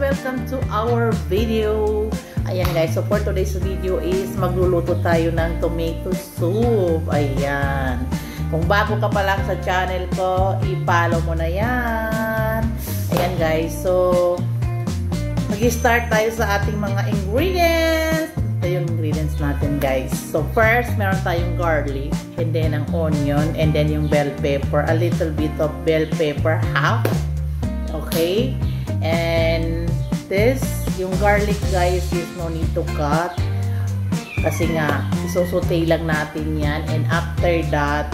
welcome to our video. Ayan guys, so for today's video is magluluto tayo ng tomato soup. Ayan. Kung bago ka pa lang sa channel ko, i-follow mo na yan. Ayan guys, so mag-start tayo sa ating mga ingredients. Ito yung ingredients natin guys. So first, meron tayong garlic, and then ang onion, and then yung bell pepper, a little bit of bell pepper, half. Okay? And this, yung garlic guys, is no need to cut. Kasi nga, isosote lang natin yan. And after that,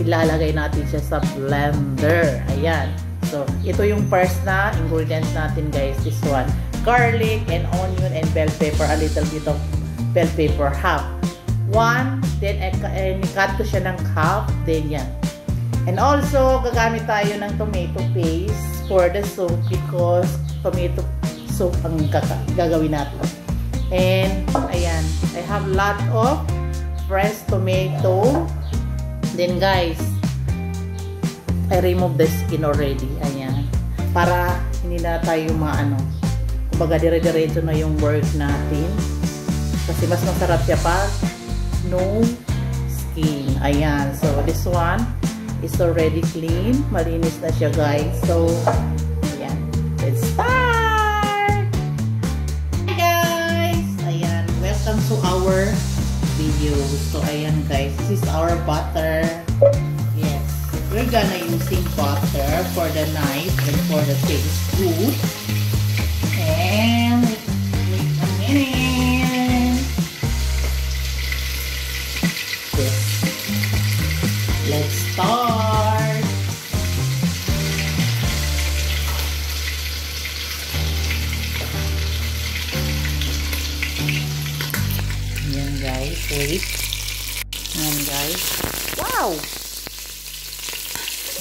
ilalagay natin siya sa blender. Ayan. So, ito yung first na ingredients natin guys. This one. Garlic and onion and bell pepper. A little bit of bell pepper. Half. One. Then, cut ko siya ng half. Then, yan. And also, gagamit tayo ng tomato paste for the soup because tomato soup ang gagawin natin. And, ayan. I have lot of fresh tomato. Then, guys, I remove the skin already. Ayan. Para hindi na tayo kumbaga dire-diretso na yung work natin. Kasi mas masarap siya pag no skin. Ayan. So, this one is already clean. Malinis na siya, guys. So, ayan. Let's start! Hi, guys! Ayan. Welcome to our video. So, ayan, guys. This is our butter. Yes. We're gonna using butter for the knife and for the taste good. And, wait a minute. Yes. Let's start. Ayan guys, wait. Ayan guys. Wow!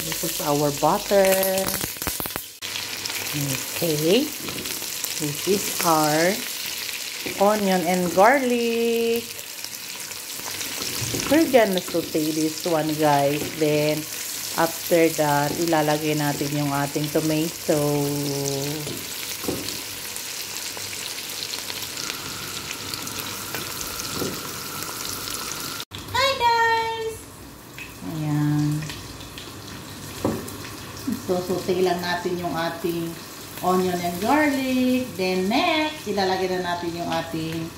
This is our butter. Okay. This is our onion and garlic. We're gonna saute this one guys. Then, after that, ilalagay natin yung ating tomato. Hi guys! Ayan. So, saute lang natin yung ating onion and garlic. Then, next, ilalagay na natin yung ating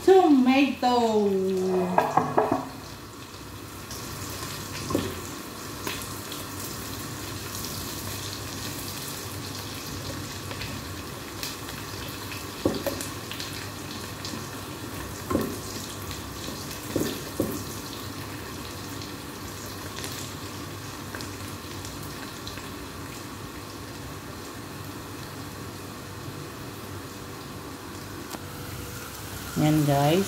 tomato. Yan guys.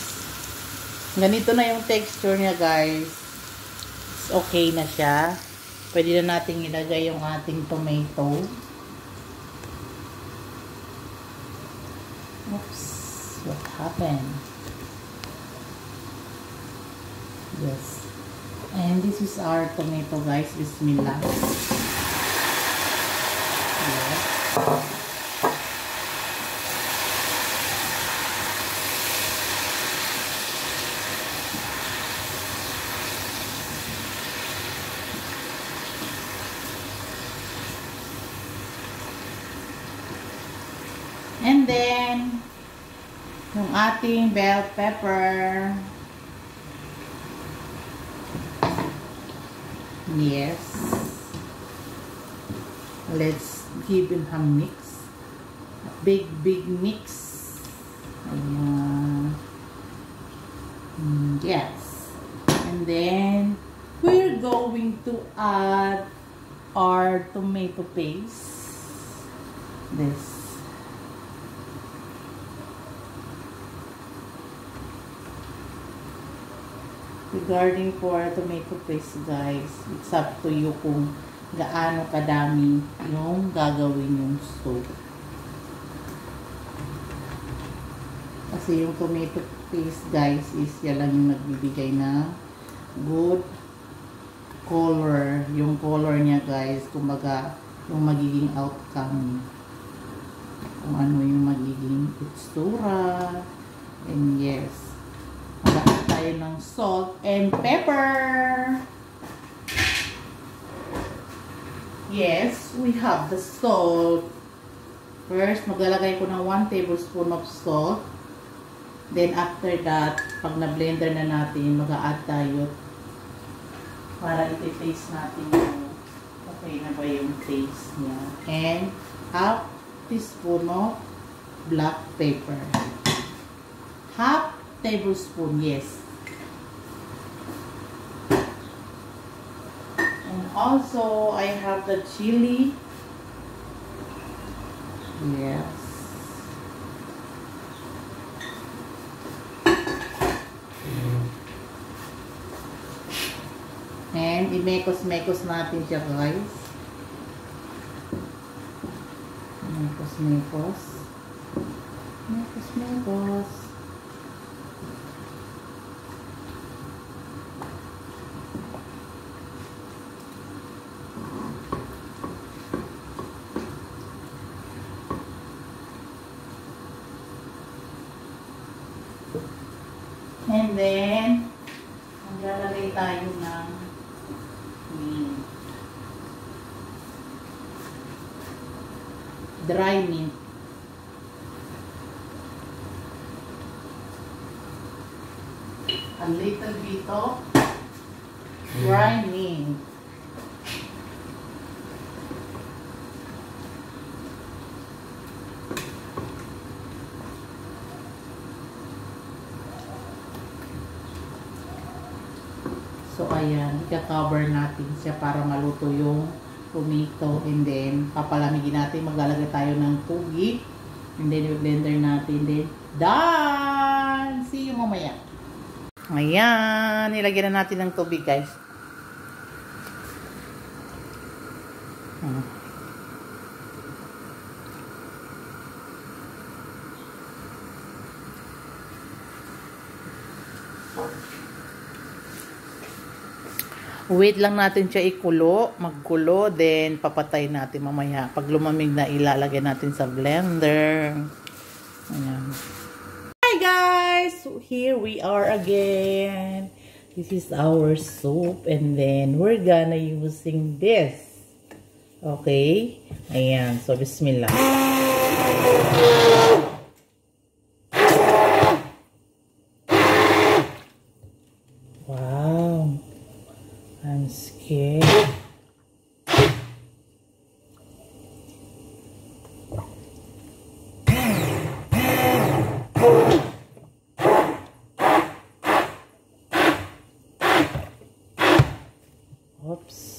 Ganito na yung texture niya guys. It's okay na siya. Pwede na natin ilagay yung ating tomato. Oops. What happened? Yes. And this is our tomato guys. Bismillah. Yes. And then, yung ating bell pepper. Yes. Let's give it a mix. A big mix. Ayan. Yes. And then, we're going to add our tomato paste. This. Regarding for tomato paste guys, it's up to you kung gaano kadami yung gagawin yung soup. Kasi yung tomato paste guys is yan lang yung nagbibigay na good color. Yung color niya guys, kumbaga yung magiging outcome. kung ano yung magiging itsura. And yes, mag-add tayo ng salt and pepper. Yes, we have the salt. First, maglalagay ko ng 1 tablespoon of salt. Then after that, pag na-blender na natin, mag-a-add tayo para iti-taste natin yung okay na ba yung taste niya. And half teaspoon of black pepper. Half tablespoon, yes. And also, I have the chili. Yes. And imekos-mekos natin siya, guys. Mekos-mekos. Mekos-mekos. And then, maglalagay tayo ng dry mint. A little bit of dry mint. So, ayan, ika-cover natin siya para maluto yung tomato. And then, papalamigin natin. Maglalagay tayo ng tubig. And then, i-blender natin. Then, done! See you mamaya. Ayan, nilagyan na natin ng tubig, guys. Wait lang natin siya ikulo, magkulo, then papatay natin mamaya. Pag lumamig na, ilalagay natin sa blender. Ayan. Hi guys! So here we are again. This is our soup and then we're gonna using this. Okay? Ayan. So, bismillah. Wow. I'm scared. Oops.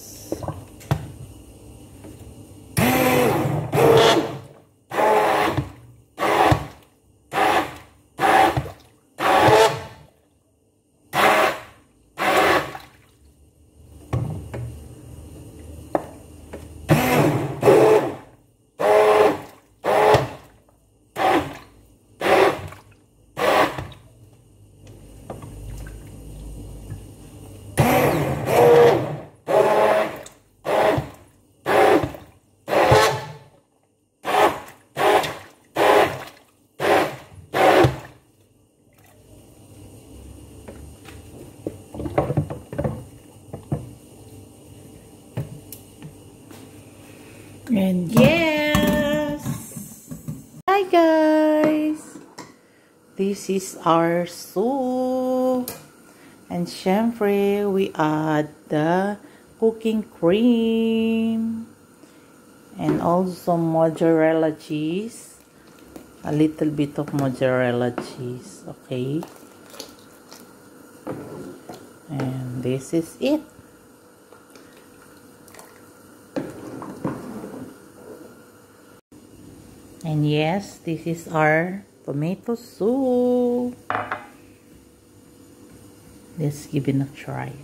And yes, hi guys, this is our soup. And syempre, we add the cooking cream and also mozzarella cheese, a little bit of mozzarella cheese. Okay, and this is it. And yes, this is our tomato soup. Let's give it a try.